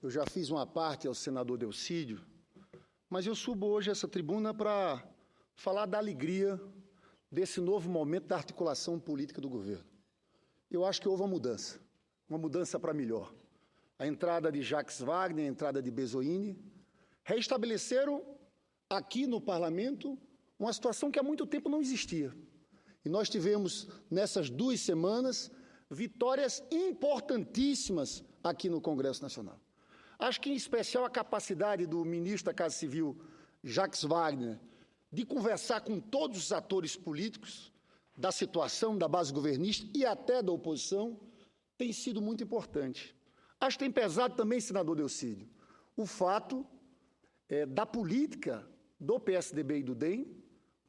Eu já fiz uma parte ao senador Delcídio, mas eu subo hoje a essa tribuna para falar da alegria desse novo momento da articulação política do governo. Eu acho que houve uma mudança para melhor. A entrada de Jacques Wagner, a entrada de Bezoini, reestabeleceram aqui no Parlamento uma situação que há muito tempo não existia. E nós tivemos, nessas 2 semanas, vitórias importantíssimas aqui no Congresso Nacional. Acho que, em especial, a capacidade do ministro da Casa Civil, Jacques Wagner, de conversar com todos os atores políticos da situação, da base governista e até da oposição, tem sido muito importante. Acho que tem pesado também, senador Delcídio, o fato da política do PSDB e do DEM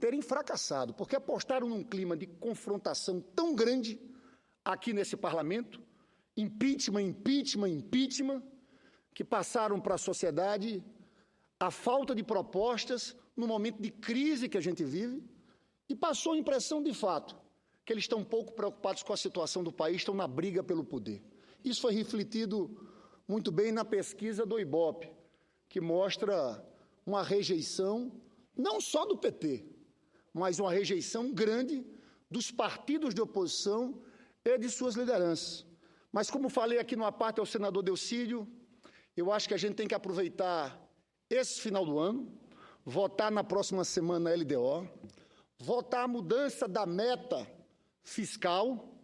terem fracassado, porque apostaram num clima de confrontação tão grande aqui nesse parlamento, impeachment, impeachment, impeachment, que passaram para a sociedade a falta de propostas no momento de crise que a gente vive e passou a impressão, de fato, que eles estão pouco preocupados com a situação do país, estão na briga pelo poder. Isso foi refletido muito bem na pesquisa do IBOPE, que mostra uma rejeição, não só do PT, mas uma rejeição grande dos partidos de oposição e de suas lideranças. Mas, como falei aqui numa parte ao senador Delcídio, eu acho que a gente tem que aproveitar esse final do ano, votar na próxima semana a LDO, votar a mudança da meta fiscal,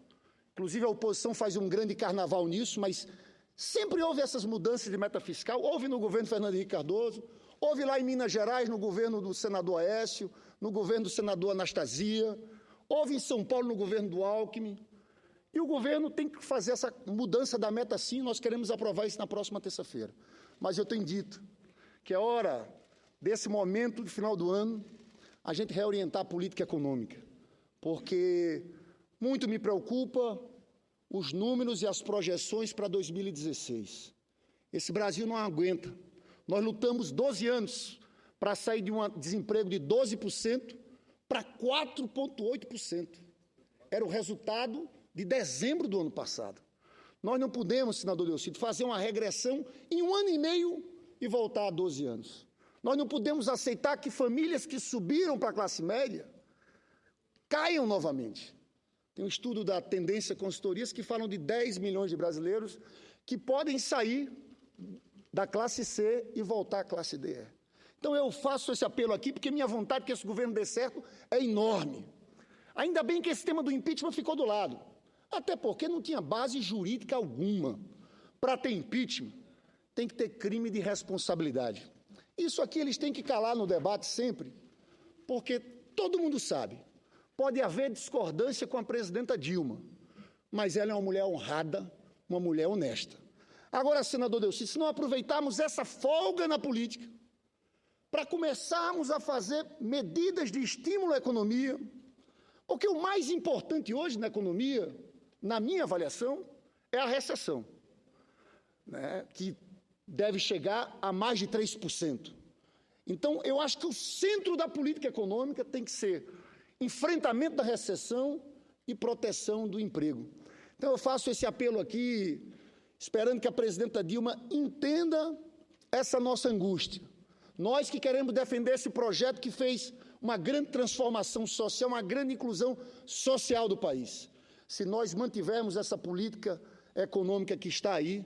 inclusive a oposição faz um grande carnaval nisso, mas sempre houve essas mudanças de meta fiscal, houve no governo Fernando Henrique Cardoso, houve lá em Minas Gerais, no governo do senador Aécio, no governo do senador Anastasia, houve em São Paulo no governo do Alckmin, e o governo tem que fazer essa mudança da meta sim, nós queremos aprovar isso na próxima terça-feira. Mas eu tenho dito que é hora, desse momento de final do ano, a gente reorientar a política econômica, porque muito me preocupa os números e as projeções para 2016. Esse Brasil não aguenta. Nós lutamos 12 anos para sair de um desemprego de 12% para 4,8%. Era o resultado de dezembro do ano passado. Nós não podemos, senador Delcídio, fazer uma regressão em 1 ano e meio e voltar a 12 anos. Nós não podemos aceitar que famílias que subiram para a classe média caiam novamente. Tem um estudo da Tendência Consultorias que falam de 10 milhões de brasileiros que podem sair da classe C e voltar à classe D. Então, eu faço esse apelo aqui porque minha vontade que esse governo dê certo é enorme. Ainda bem que esse tema do impeachment ficou do lado, até porque não tinha base jurídica alguma. Para ter impeachment, tem que ter crime de responsabilidade. Isso aqui eles têm que calar no debate sempre, porque todo mundo sabe, pode haver discordância com a presidenta Dilma, mas ela é uma mulher honrada, uma mulher honesta. Agora, senador Delcídio, se não aproveitarmos essa folga na política para começarmos a fazer medidas de estímulo à economia, porque o mais importante hoje na economia, na minha avaliação, é a recessão, né, que deve chegar a mais de 3%. Então, eu acho que o centro da política econômica tem que ser enfrentamento da recessão e proteção do emprego. Então, eu faço esse apelo aqui, esperando que a presidenta Dilma entenda essa nossa angústia. Nós que queremos defender esse projeto que fez uma grande transformação social, uma grande inclusão social do país. Se nós mantivermos essa política econômica que está aí,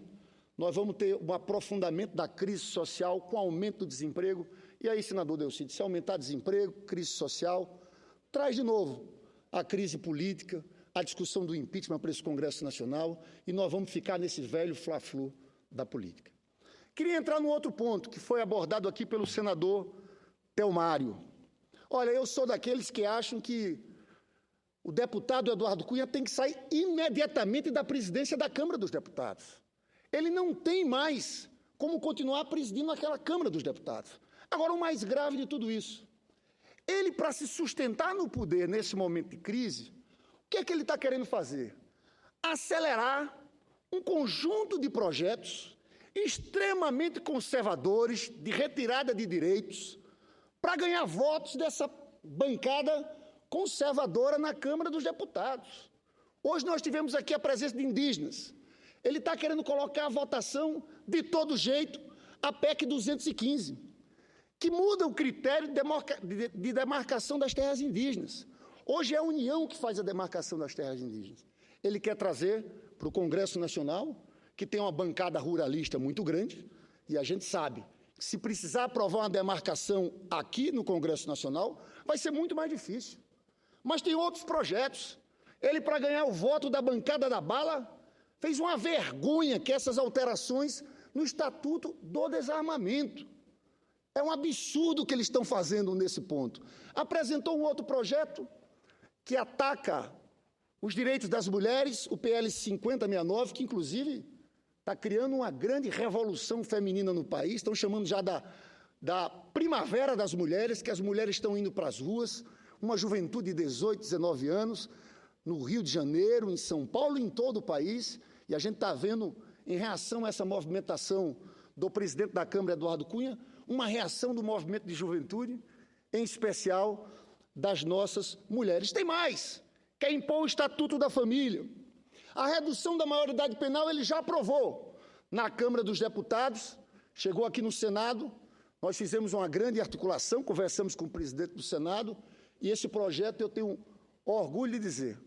nós vamos ter um aprofundamento da crise social com aumento do desemprego. E aí, senador Delcídio, se aumentar desemprego, crise social, traz de novo a crise política, a discussão do impeachment para esse Congresso Nacional, e nós vamos ficar nesse velho fla-flu da política. Queria entrar num outro ponto que foi abordado aqui pelo senador Telmário. Olha, eu sou daqueles que acham que o deputado Eduardo Cunha tem que sair imediatamente da presidência da Câmara dos Deputados. Ele não tem mais como continuar presidindo aquela Câmara dos Deputados. Agora, o mais grave de tudo isso, ele, para se sustentar no poder nesse momento de crise, o que é que ele está querendo fazer? Acelerar um conjunto de projetos extremamente conservadores, de retirada de direitos, para ganhar votos dessa bancada conservadora na Câmara dos Deputados. Hoje nós tivemos aqui a presença de indígenas. Ele está querendo colocar a votação de todo jeito, a PEC 215, que muda o critério de demarcação das terras indígenas. Hoje é a União que faz a demarcação das terras indígenas. Ele quer trazer para o Congresso Nacional, que tem uma bancada ruralista muito grande, e a gente sabe que se precisar aprovar uma demarcação aqui no Congresso Nacional, vai ser muito mais difícil. Mas tem outros projetos. Ele, para ganhar o voto da bancada da bala, fez uma vergonha que essas alterações no Estatuto do Desarmamento. É um absurdo o que eles estão fazendo nesse ponto. Apresentou um outro projeto que ataca os direitos das mulheres, o PL 5069, que, inclusive, está criando uma grande revolução feminina no país. Estão chamando já da primavera das mulheres, que as mulheres estão indo para as ruas, uma juventude de 18, 19 anos, no Rio de Janeiro, em São Paulo, em todo o país, e a gente está vendo, em reação a essa movimentação do presidente da Câmara, Eduardo Cunha, uma reação do movimento de juventude, em especial das nossas mulheres. Tem mais, quer impor o Estatuto da Família. A redução da maioridade penal ele já aprovou na Câmara dos Deputados, chegou aqui no Senado, nós fizemos uma grande articulação, conversamos com o presidente do Senado, e esse projeto, eu tenho orgulho de dizer,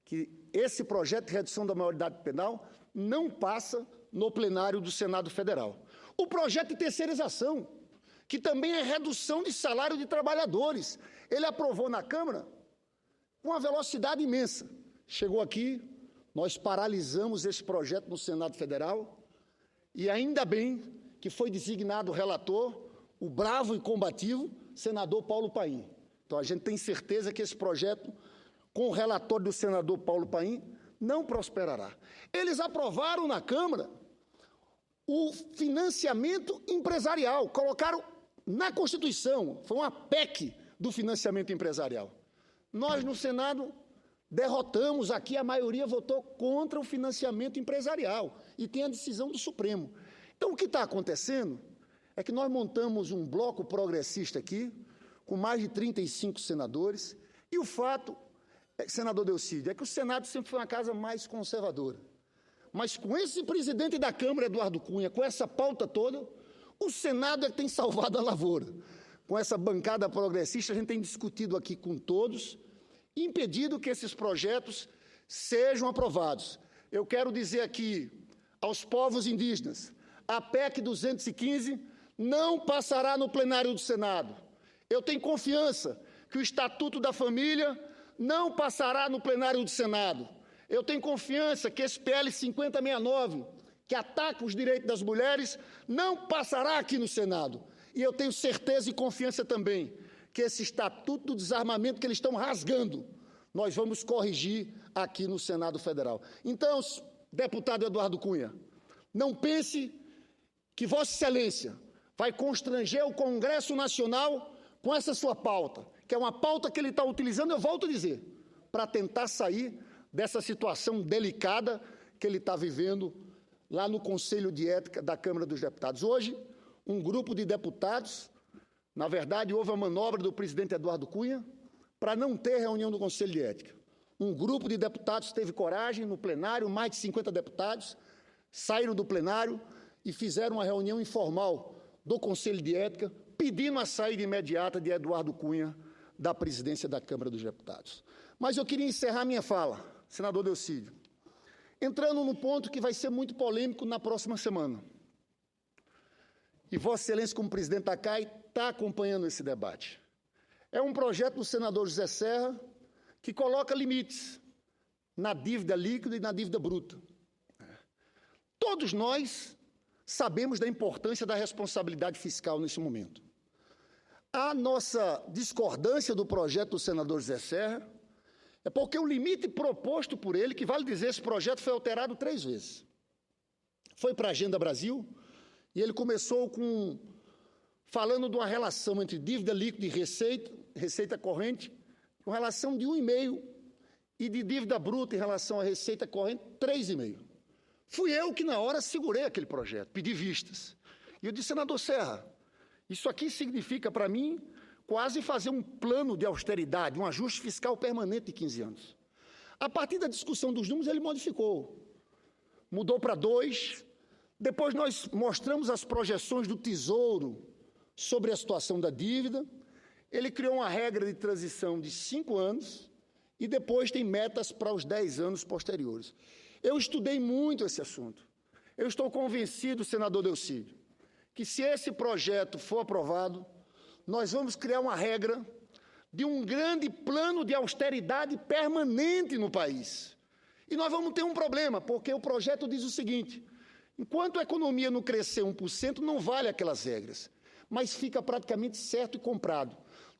que esse projeto de redução da maioridade penal não passa no plenário do Senado Federal. O projeto de terceirização, que também é redução de salário de trabalhadores, ele aprovou na Câmara com uma velocidade imensa. Chegou aqui, nós paralisamos esse projeto no Senado Federal e ainda bem que foi designado o relator, o bravo e combativo senador Paulo Paim. Então, a gente tem certeza que esse projeto, com o relatório do senador Paulo Paim, não prosperará. Eles aprovaram na Câmara o financiamento empresarial, colocaram na Constituição, foi uma PEC do financiamento empresarial. Nós, no Senado, derrotamos aqui, a maioria votou contra o financiamento empresarial, e tem a decisão do Supremo. Então, o que está acontecendo é que nós montamos um bloco progressista aqui, com mais de 35 senadores, e o fato, senador Delcídio, é que o Senado sempre foi uma casa mais conservadora. Mas com esse presidente da Câmara, Eduardo Cunha, com essa pauta toda, o Senado é que tem salvado a lavoura. Com essa bancada progressista, a gente tem discutido aqui com todos, impedido que esses projetos sejam aprovados. Eu quero dizer aqui aos povos indígenas, a PEC 215 não passará no plenário do Senado. Eu tenho confiança que o Estatuto da Família não passará no plenário do Senado. Eu tenho confiança que esse PL 5069, que ataca os direitos das mulheres, não passará aqui no Senado. E eu tenho certeza e confiança também que esse Estatuto do Desarmamento que eles estão rasgando, nós vamos corrigir aqui no Senado Federal. Então, deputado Eduardo Cunha, não pense que Vossa Excelência vai constranger o Congresso Nacional com essa sua pauta, que é uma pauta que ele está utilizando, eu volto a dizer, para tentar sair dessa situação delicada que ele está vivendo lá no Conselho de Ética da Câmara dos Deputados. Hoje, um grupo de deputados, na verdade, houve a manobra do presidente Eduardo Cunha para não ter reunião do Conselho de Ética. Um grupo de deputados teve coragem no plenário, mais de 50 deputados, saíram do plenário e fizeram uma reunião informal do Conselho de Ética, pedindo a saída imediata de Eduardo Cunha da presidência da Câmara dos Deputados. Mas eu queria encerrar minha fala, senador Delcídio, entrando num ponto que vai ser muito polêmico na próxima semana. E Vossa Excelência, como presidente da CAI, está acompanhando esse debate. É um projeto do senador José Serra que coloca limites na dívida líquida e na dívida bruta. Todos nós sabemos da importância da responsabilidade fiscal nesse momento. A nossa discordância do projeto do senador José Serra é porque o limite proposto por ele, que vale dizer, esse projeto foi alterado 3 vezes. Foi para a Agenda Brasil e ele começou falando de uma relação entre dívida líquida e receita corrente, com relação de 1,5, e de dívida bruta em relação à receita corrente, 3,5. Fui eu que, na hora, segurei aquele projeto, pedi vistas. E eu disse, senador Serra, isso aqui significa, para mim, quase fazer um plano de austeridade, um ajuste fiscal permanente de 15 anos. A partir da discussão dos números, ele modificou. mudou para 2. Depois nós mostramos as projeções do Tesouro sobre a situação da dívida. Ele criou uma regra de transição de 5 anos e depois tem metas para os 10 anos posteriores. Eu estudei muito esse assunto. Eu estou convencido, senador Delcídio, que se esse projeto for aprovado, nós vamos criar uma regra de um grande plano de austeridade permanente no país. E nós vamos ter um problema, porque o projeto diz o seguinte: enquanto a economia não crescer 1%, não vale aquelas regras, mas fica praticamente certo e comprado.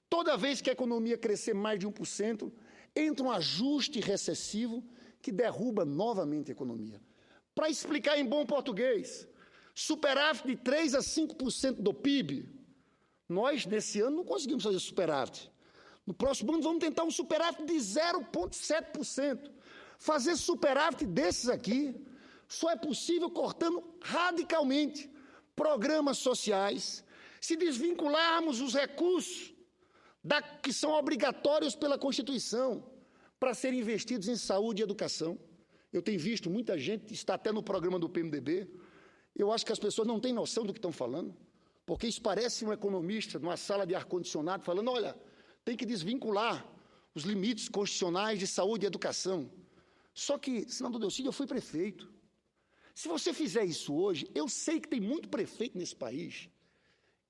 Toda vez que a economia crescer mais de 1%, entra um ajuste recessivo que derruba novamente a economia. Para explicar em bom português, superávit de 3% a 5% do PIB, nós, nesse ano, não conseguimos fazer superávit. No próximo ano, vamos tentar um superávit de 0,7%. Fazer superávit desses aqui só é possível cortando radicalmente programas sociais, se desvincularmos os recursos que são obrigatórios pela Constituição para serem investidos em saúde e educação. Eu tenho visto muita gente, está até no programa do PMDB, eu acho que as pessoas não têm noção do que estão falando, porque isso parece um economista numa sala de ar-condicionado falando: olha, tem que desvincular os limites constitucionais de saúde e educação. Só que, senador Delcídio, eu fui prefeito. Se você fizer isso hoje, eu sei que tem muito prefeito nesse país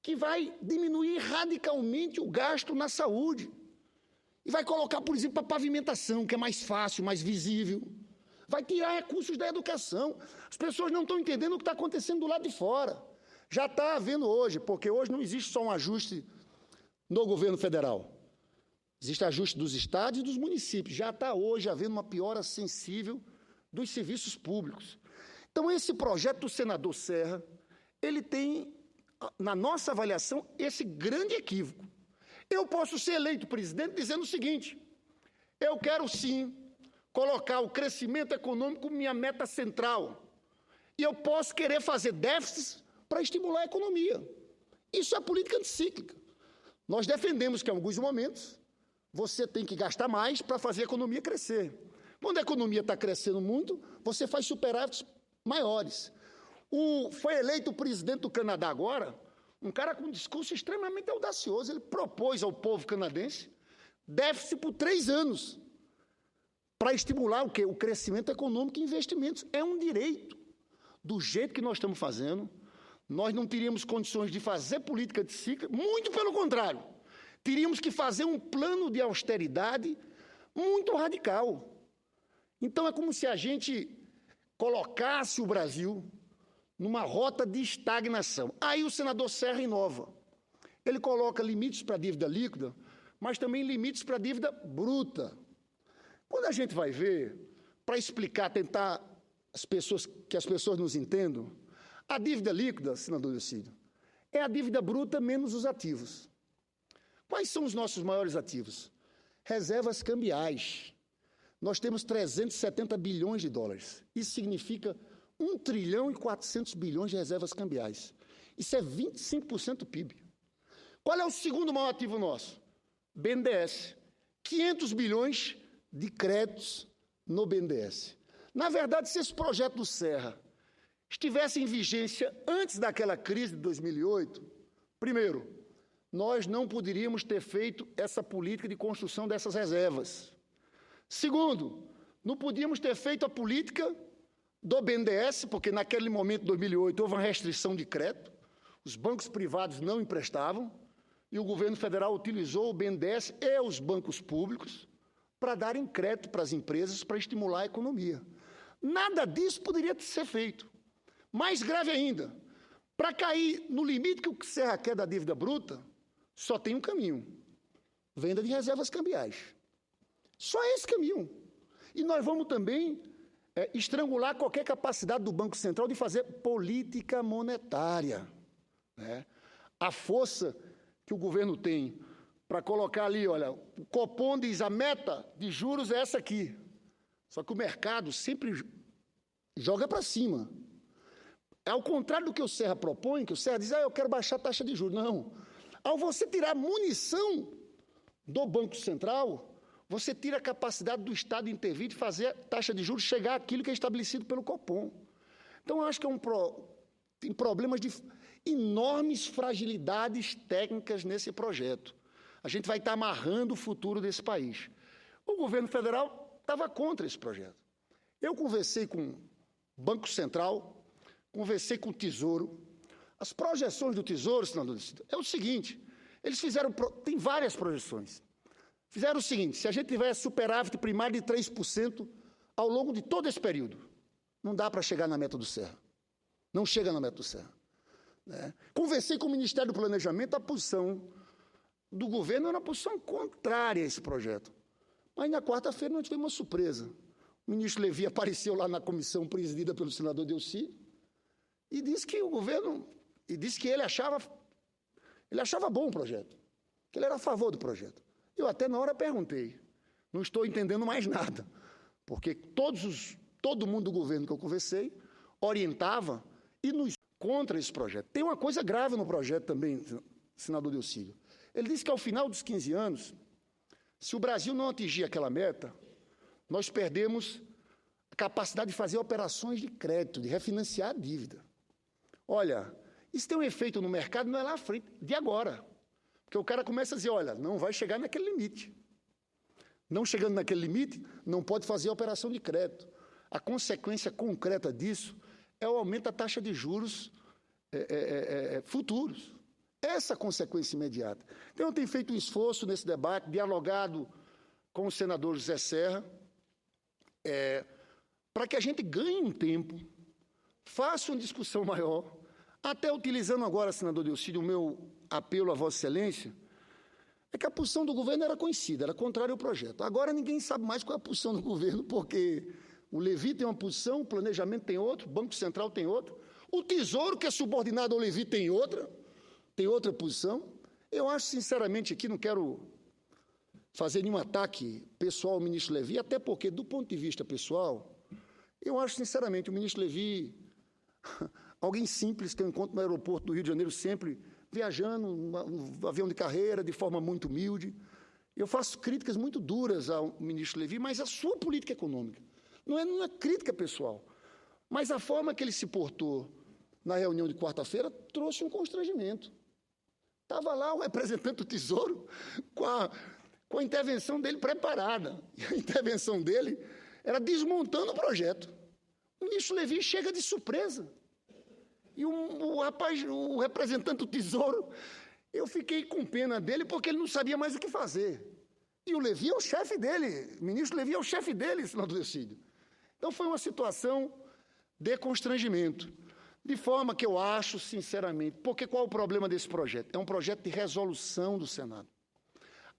que vai diminuir radicalmente o gasto na saúde e vai colocar, por exemplo, a pavimentação, que é mais fácil, mais visível. Vai tirar recursos da educação. As pessoas não estão entendendo o que está acontecendo do lado de fora. Já está havendo hoje, porque hoje não existe só um ajuste no governo federal. Existe ajuste dos estados e dos municípios. Já está hoje havendo uma piora sensível dos serviços públicos. Então, esse projeto do senador Serra, ele tem, na nossa avaliação, esse grande equívoco. Eu posso ser eleito presidente dizendo o seguinte: eu quero sim colocar o crescimento econômico como minha meta central. E eu posso querer fazer déficits para estimular a economia. Isso é política anticíclica. Nós defendemos que, em alguns momentos, você tem que gastar mais para fazer a economia crescer. Quando a economia está crescendo muito, você faz superávites maiores. Foi eleito o presidente do Canadá agora, um cara com um discurso extremamente audacioso. Ele propôs ao povo canadense déficit por 3 anos para estimular o quê? O crescimento econômico e investimentos. É um direito. Do jeito que nós estamos fazendo, nós não teríamos condições de fazer política de ciclo, muito pelo contrário. Teríamos que fazer um plano de austeridade muito radical. Então, é como se a gente colocasse o Brasil numa rota de estagnação. Aí o senador Serra inova. Ele coloca limites para a dívida líquida, mas também limites para a dívida bruta. Quando a gente vai ver, para explicar, tentar que as pessoas nos entendam, a dívida líquida, senador Delcídio, é a dívida bruta menos os ativos. Quais são os nossos maiores ativos? Reservas cambiais. Nós temos 370 bilhões de dólares. Isso significa 1 trilhão e 400 bilhões de reservas cambiais. Isso é 25% do PIB. Qual é o segundo maior ativo nosso? BNDES. 500 bilhões de créditos no BNDES. Na verdade, se esse projeto do Serra estivesse em vigência antes daquela crise de 2008, primeiro, nós não poderíamos ter feito essa política de construção dessas reservas. Segundo, não podíamos ter feito a política do BNDES, porque naquele momento, 2008, houve uma restrição de crédito, os bancos privados não emprestavam, e o governo federal utilizou o BNDES e os bancos públicos para darem crédito para as empresas, para estimular a economia. Nada disso poderia ser feito. Mais grave ainda, para cair no limite que o Serra quer da dívida bruta, só tem um caminho: venda de reservas cambiais. Só esse caminho. E nós vamos também estrangular qualquer capacidade do Banco Central de fazer política monetária. Né? A força que o governo tem para colocar ali, olha, o Copom diz a meta de juros é essa aqui. Só que o mercado sempre joga para cima. É ao contrário do que o Serra propõe, que o Serra diz: eu quero baixar a taxa de juros. Não. Ao você tirar munição do Banco Central, você tira a capacidade do Estado intervir de fazer a taxa de juros chegar àquilo que é estabelecido pelo Copom. Então, eu acho que tem problemas de enormes fragilidades técnicas nesse projeto. A gente vai estar amarrando o futuro desse país. O governo federal estava contra esse projeto. Eu conversei com o Banco Central, conversei com o Tesouro. As projeções do Tesouro, senador, é o seguinte, eles fizeram, tem várias projeções. Fizeram o seguinte, se a gente tiver superávit primário de 3% ao longo de todo esse período, não dá para chegar na meta do Serra. Não chega na meta do Serra. Né? Conversei com o Ministério do Planejamento, a posição do governo era uma posição contrária a esse projeto. Mas na quarta-feira nós tivemos uma surpresa. O ministro Levi apareceu lá na comissão presidida pelo senador Delcy e disse que o governo, e disse que ele achava bom o projeto, que ele era a favor do projeto. Eu até na hora perguntei, não estou entendendo mais nada, porque todo mundo do governo que eu conversei orientava e nos contra esse projeto. Tem uma coisa grave no projeto também, senador Delcy. Ele disse que ao final dos 15 anos, se o Brasil não atingir aquela meta, nós perdemos a capacidade de fazer operações de crédito, de refinanciar a dívida. Olha, isso tem um efeito no mercado, não é lá à frente, de agora. Porque o cara começa a dizer, olha, não vai chegar naquele limite. Não chegando naquele limite, não pode fazer operação de crédito. A consequência concreta disso é o aumento da taxa de juros futuros. Essa consequência imediata. Então, eu tenho feito um esforço nesse debate, dialogado com o senador José Serra, para que a gente ganhe um tempo, faça uma discussão maior, até utilizando agora, senador Delcy, o meu apelo a Vossa Excelência, é que a posição do governo era conhecida, era contrária ao projeto. Agora ninguém sabe mais qual é a posição do governo, porque o Levi tem uma posição, o planejamento tem outra, o Banco Central tem outra, o Tesouro, que é subordinado ao Levi, tem outra posição. Eu acho, sinceramente, aqui não quero fazer nenhum ataque pessoal ao ministro Levi, até porque, do ponto de vista pessoal, eu acho, sinceramente, o ministro Levi, alguém simples que eu encontro no aeroporto do Rio de Janeiro sempre, viajando, um avião de carreira, de forma muito humilde. Eu faço críticas muito duras ao ministro Levi, mas a sua política econômica. Não é crítica pessoal, mas a forma que ele se portou na reunião de quarta-feira trouxe um constrangimento. Estava lá o representante do Tesouro com a intervenção dele preparada. E a intervenção dele era desmontando o projeto. O ministro Levi chega de surpresa. E o representante do Tesouro, eu fiquei com pena dele porque ele não sabia mais o que fazer. E o Levi é o chefe dele, o ministro Levi é o chefe dele, senador Delcy. Então foi uma situação de constrangimento. De forma que eu acho, sinceramente, porque qual é o problema desse projeto? É um projeto de resolução do Senado.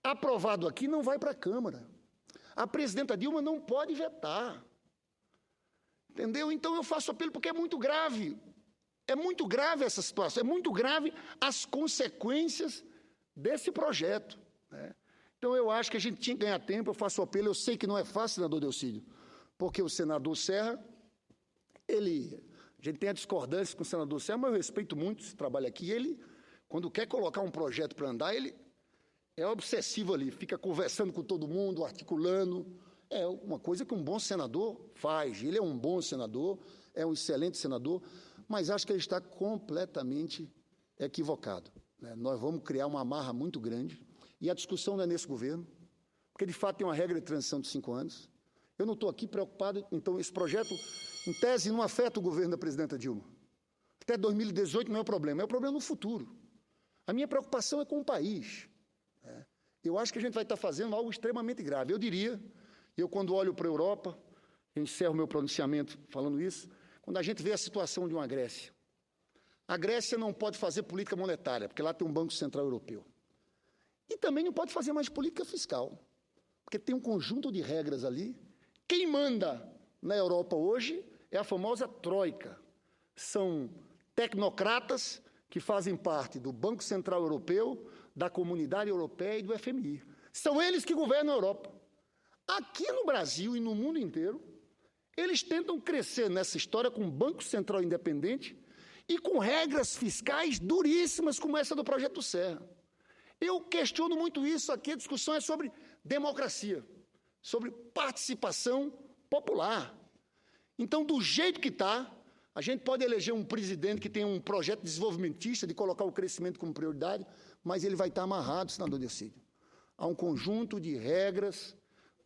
Aprovado aqui, não vai para a Câmara. A presidenta Dilma não pode vetar. Entendeu? Então eu faço apelo porque é muito grave. É muito grave essa situação, é muito grave as consequências desse projeto. Né? Então eu acho que a gente tinha que ganhar tempo, eu faço apelo, eu sei que não é fácil, senador Delcy, porque o senador Serra, a gente tem a discordância com o senador Serra, mas eu respeito muito esse trabalho aqui. Ele, quando quer colocar um projeto para andar, ele é obsessivo ali, fica conversando com todo mundo, articulando. É uma coisa que um bom senador faz. Ele é um bom senador, é um excelente senador, mas acho que ele está completamente equivocado. Né? Nós vamos criar uma amarra muito grande, e a discussão não é nesse governo, porque, de fato, tem uma regra de transição de 5 anos. Eu não estou aqui preocupado, então, esse projeto, em tese, não afeta o governo da presidenta Dilma. Até 2018 não é o problema no futuro. A minha preocupação é com o país. Né? Eu acho que a gente vai estar fazendo algo extremamente grave. Eu diria, quando olho para a Europa, eu encerro meu pronunciamento falando isso, quando a gente vê a situação de uma Grécia. A Grécia não pode fazer política monetária, porque lá tem um Banco Central Europeu. E também não pode fazer mais política fiscal, porque tem um conjunto de regras ali. Quem manda na Europa hoje é a famosa Troika. São tecnocratas que fazem parte do Banco Central Europeu, da Comunidade Europeia e do FMI. São eles que governam a Europa. Aqui no Brasil e no mundo inteiro, eles tentam crescer nessa história com um Banco Central independente e com regras fiscais duríssimas como essa do Projeto Serra. Eu questiono muito isso aqui, a discussão é sobre democracia, sobre participação popular. Então, do jeito que está, A gente pode eleger um presidente que tem um projeto desenvolvimentista de colocar o crescimento como prioridade, mas ele vai estar amarrado, senador Delcídio, a um conjunto de regras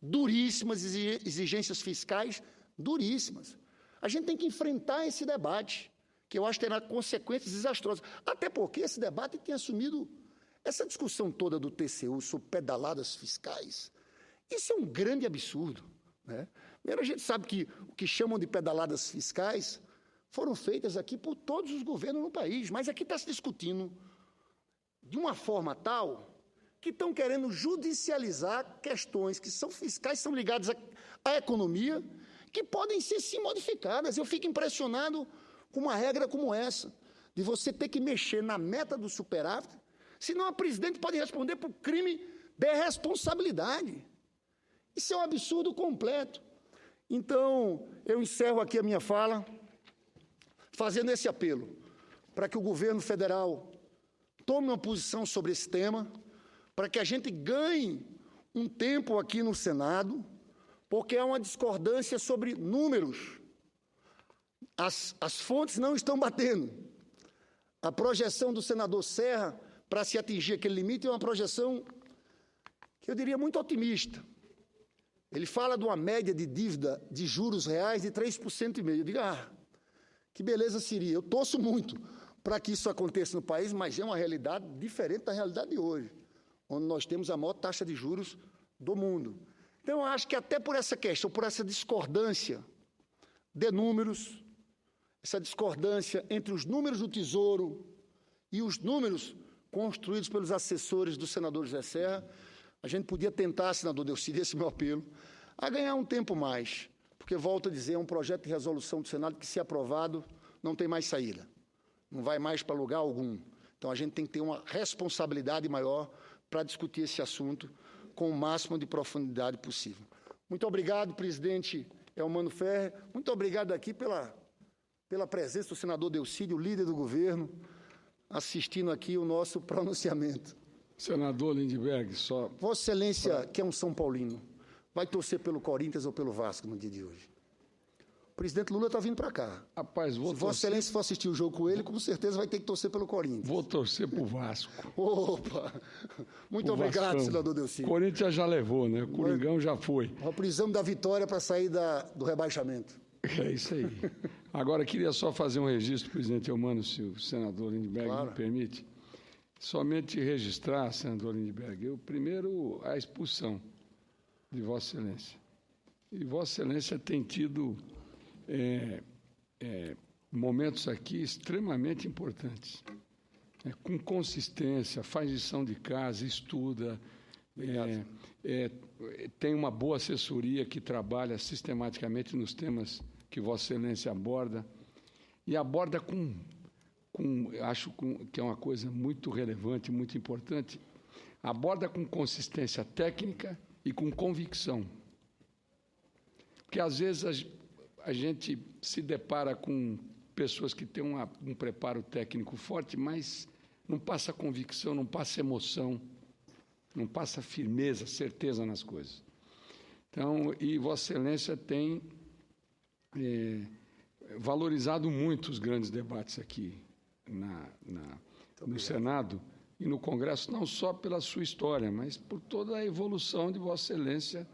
duríssimas, exigências fiscais duríssimas. A gente tem que enfrentar esse debate, que eu acho que terá consequências desastrosas. Até porque esse debate tem assumido essa discussão toda do TCU sobre pedaladas fiscais. Isso é um grande absurdo, né? Primeiro, a gente sabe que o que chamam de pedaladas fiscais foram feitas aqui por todos os governos no país, mas aqui está se discutindo de uma forma tal que estão querendo judicializar questões que são fiscais, são ligadas à economia, que podem ser, sim, modificadas. Eu fico impressionado com uma regra como essa, de você ter que mexer na meta do superávit, senão a presidente pode responder por crime de responsabilidade. Isso é um absurdo completo. Então, eu encerro aqui a minha fala, fazendo esse apelo, para que o governo federal tome uma posição sobre esse tema, para que a gente ganhe um tempo aqui no Senado, porque há uma discordância sobre números. As fontes não estão batendo. A projeção do senador Serra para se atingir aquele limite é uma projeção que eu diria muito otimista. Ele fala de uma média de dívida de juros reais de 3,5%. Eu digo, que beleza seria. Eu torço muito para que isso aconteça no país, mas é uma realidade diferente da realidade de hoje, onde nós temos a maior taxa de juros do mundo. Então, eu acho que até por essa questão, por essa discordância de números, essa discordância entre os números do Tesouro e os números construídos pelos assessores do senador José Serra, a gente podia tentar, senador Delcídio, esse é o meu apelo, a ganhar um tempo mais, porque, volto a dizer, é um projeto de resolução do Senado que, se aprovado, não tem mais saída, não vai mais para lugar algum. Então, a gente tem que ter uma responsabilidade maior para discutir esse assunto com o máximo de profundidade possível. Muito obrigado, presidente Elmano Ferrer. Muito obrigado aqui pela presença do senador Delcídio, líder do governo, assistindo aqui o nosso pronunciamento. Senador Lindbergh, só... Vossa Excelência, que é um São Paulino, vai torcer pelo Corinthians ou pelo Vasco no dia de hoje? O presidente Lula está vindo para cá. Rapaz, Se Vossa Excelência for assistir o jogo com ele, com certeza vai ter que torcer pelo Corinthians. Vou torcer para o Vasco. Opa! Muito obrigado, Vascão. senador Delcídio. Corinthians já levou, né? O Coringão já foi. Uma prisão da vitória para sair do rebaixamento. É isso aí. Agora, queria só fazer um registro, presidente Elmano, se o senador Lindbergh me permite. Somente registrar, senador Lindbergh, primeiro, a expulsão de Vossa Excelência. E Vossa Excelência tem tido momentos aqui extremamente importantes. Com consistência, faz lição de casa, estuda, tem uma boa assessoria que trabalha sistematicamente nos temas que Vossa Excelência aborda, e aborda acho que é uma coisa muito relevante, muito importante, aborda com consistência técnica e com convicção. Porque, às vezes, a gente se depara com pessoas que têm um preparo técnico forte, mas não passa convicção, não passa emoção, não passa firmeza, certeza nas coisas. Então, e Vossa Excelência tem valorizado muito os grandes debates aqui no Senado e no Congresso, não só pela sua história, mas por toda a evolução de Vossa Excelência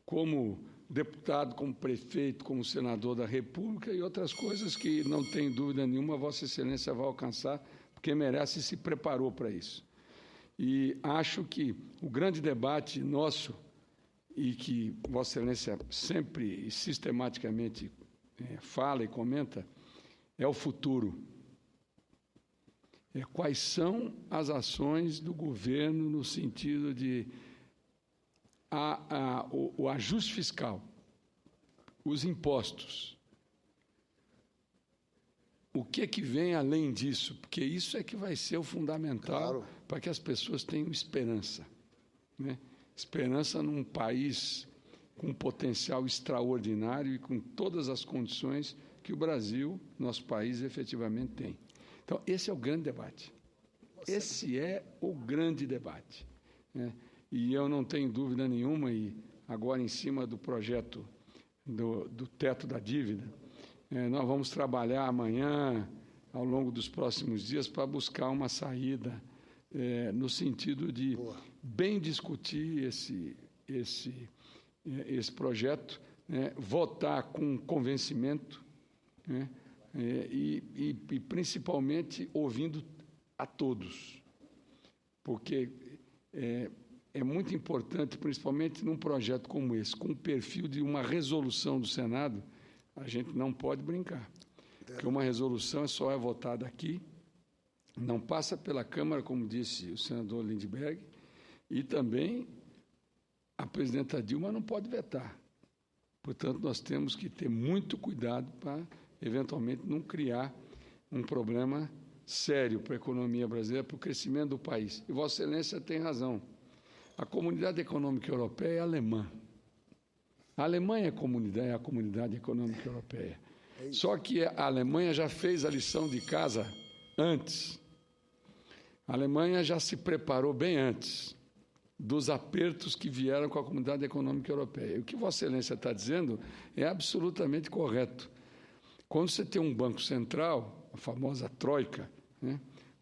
como deputado, como prefeito, como senador da República e outras coisas que, não tem dúvida nenhuma, Vossa Excelência vai alcançar, porque merece e se preparou para isso. E acho que o grande debate nosso, e que Vossa Excelência sempre e sistematicamente fala e comenta, é o futuro. Quais são as ações do governo no sentido de o ajuste fiscal, os impostos. O que vem além disso? Porque isso é que vai ser o fundamental para que as pessoas tenham esperança, né? Esperança num país com um potencial extraordinário e com todas as condições que o Brasil, nosso país, efetivamente tem. Então, esse é o grande debate. Esse é o grande debate, né? E eu não tenho dúvida nenhuma, e agora em cima do projeto do teto da dívida, nós vamos trabalhar amanhã, ao longo dos próximos dias, para buscar uma saída no sentido de bem discutir esse projeto, votar com convencimento, e principalmente ouvindo a todos, porque é muito importante, principalmente num projeto como esse, com o perfil de uma resolução do Senado, a gente não pode brincar, porque uma resolução só é votada aqui, não passa pela Câmara, como disse o senador Lindbergh, e também a presidenta Dilma não pode vetar. Portanto, nós temos que ter muito cuidado para, eventualmente, não criar um problema sério para a economia brasileira, para o crescimento do país. E Vossa Excelência tem razão. A Comunidade Econômica Europeia é alemã. A Alemanha é a Comunidade Econômica Europeia. Só que a Alemanha já fez a lição de casa antes. A Alemanha já se preparou bem antes dos apertos que vieram com a Comunidade Econômica Europeia. E o que Vossa Excelência está dizendo é absolutamente correto. Quando você tem um Banco Central, a famosa Troika,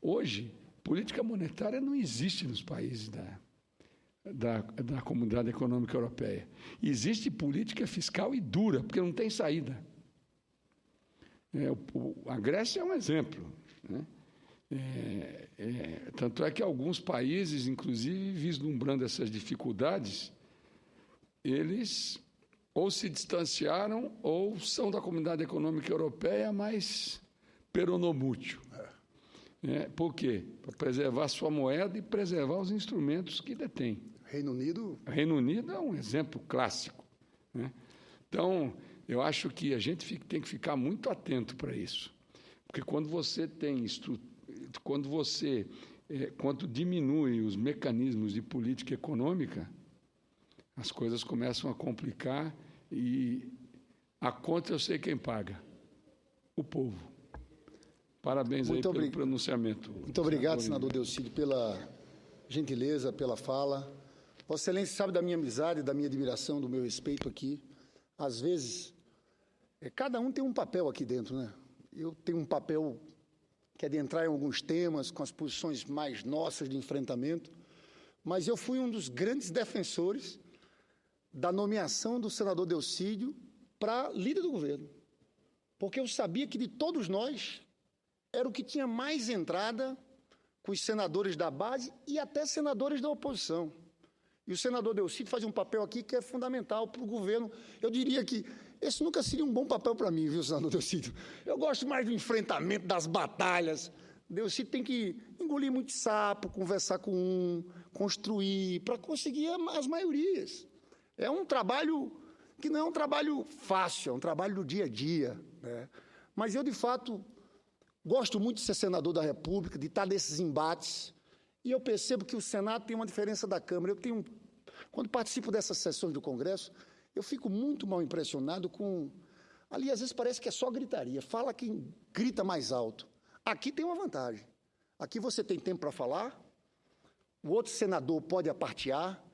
hoje, política monetária não existe nos países da Comunidade Econômica Europeia. Existe política fiscal e dura, porque não tem saída. A Grécia é um exemplo, tanto é que alguns países, inclusive, vislumbrando essas dificuldades, eles ou se distanciaram ou são da Comunidade Econômica Europeia, mas peronomútil. Por quê? Para preservar sua moeda e preservar os instrumentos que detém. Reino Unido é um exemplo clássico. Então, eu acho que a gente tem que ficar muito atento para isso, porque quando você quando diminui os mecanismos de política econômica, as coisas começam a complicar e a conta eu sei quem paga, o povo. Parabéns aí pelo pronunciamento. Muito obrigado, senador Delcídio, pela gentileza, pela fala. Vossa Excelência sabe da minha amizade, da minha admiração, do meu respeito aqui. Às vezes, cada um tem um papel aqui dentro, né? Eu tenho um papel que é de entrar em alguns temas com as posições mais nossas de enfrentamento, mas eu fui um dos grandes defensores da nomeação do senador Delcídio para líder do governo, porque eu sabia que de todos nós era o que tinha mais entrada com os senadores da base e até senadores da oposição. E o senador Delcídio faz um papel aqui que é fundamental para o governo. Eu diria que esse nunca seria um bom papel para mim, viu, senador Delcídio? Eu gosto mais do enfrentamento, das batalhas. Delcídio tem que engolir muito sapo, conversar com um, construir, para conseguir as maiorias. É um trabalho que não é um trabalho fácil, é um trabalho do dia a dia, Mas eu, de fato, gosto muito de ser senador da República, de estar nesses embates, e eu percebo que o Senado tem uma diferença da Câmara. Quando participo dessas sessões do Congresso, eu fico muito mal impressionado com... Ali, às vezes, parece que é só gritaria. Fala quem grita mais alto. Aqui tem uma vantagem. Aqui você tem tempo para falar, o outro senador pode apartear,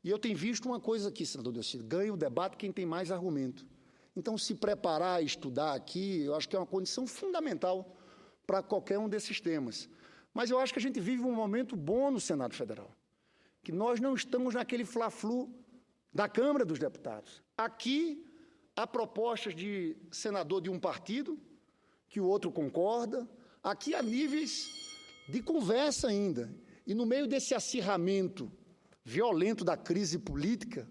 e eu tenho visto uma coisa aqui, senador Delcídio, ganha o debate quem tem mais argumento. Então, se preparar e estudar aqui, eu acho que é uma condição fundamental para qualquer um desses temas. Mas eu acho que a gente vive um momento bom no Senado Federal, que nós não estamos naquele fla-flu da Câmara dos Deputados. Aqui, há propostas de senador de um partido, que o outro concorda. Aqui há níveis de conversa ainda. E no meio desse acirramento violento da crise política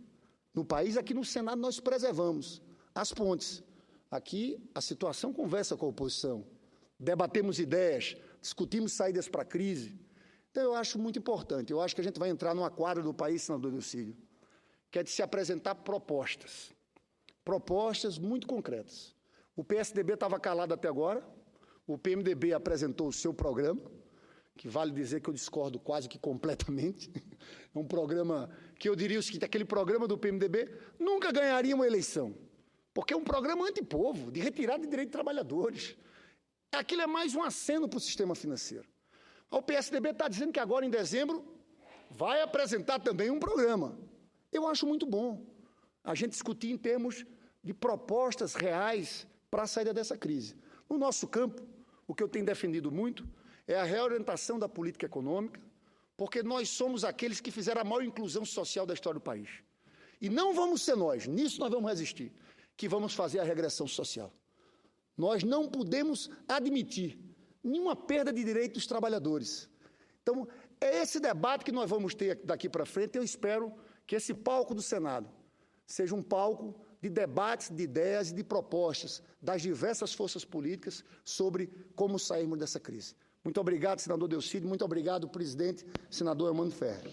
no país, aqui no Senado nós preservamos as pontes. Aqui a situação conversa com a oposição, debatemos ideias, discutimos saídas para a crise. Então eu acho muito importante, eu acho que a gente vai entrar numa quadra do país, senador Delcídio, que é de se apresentar propostas muito concretas. O PSDB estava calado até agora, o PMDB apresentou o seu programa, que vale dizer que eu discordo quase que completamente. É um programa que eu diria o seguinte, aquele programa do PMDB nunca ganharia uma eleição, porque é um programa antipovo, de retirada de direitos de trabalhadores. Aquilo é mais um aceno para o sistema financeiro. O PSDB está dizendo que agora, em dezembro, vai apresentar também um programa. Eu acho muito bom a gente discutir em termos de propostas reais para a saída dessa crise. No nosso campo, o que eu tenho defendido muito é a reorientação da política econômica, porque nós somos aqueles que fizeram a maior inclusão social da história do país. E não vamos ser nós, nisso nós vamos resistir, que vamos fazer a regressão social. Nós não podemos admitir nenhuma perda de direito dos trabalhadores. Então, é esse debate que nós vamos ter daqui para frente. Eu espero que esse palco do Senado seja um palco de debates, de ideias e de propostas das diversas forças políticas sobre como sairmos dessa crise. Muito obrigado, senador Delcídio. Muito obrigado, presidente, senador Eumano Ferreira.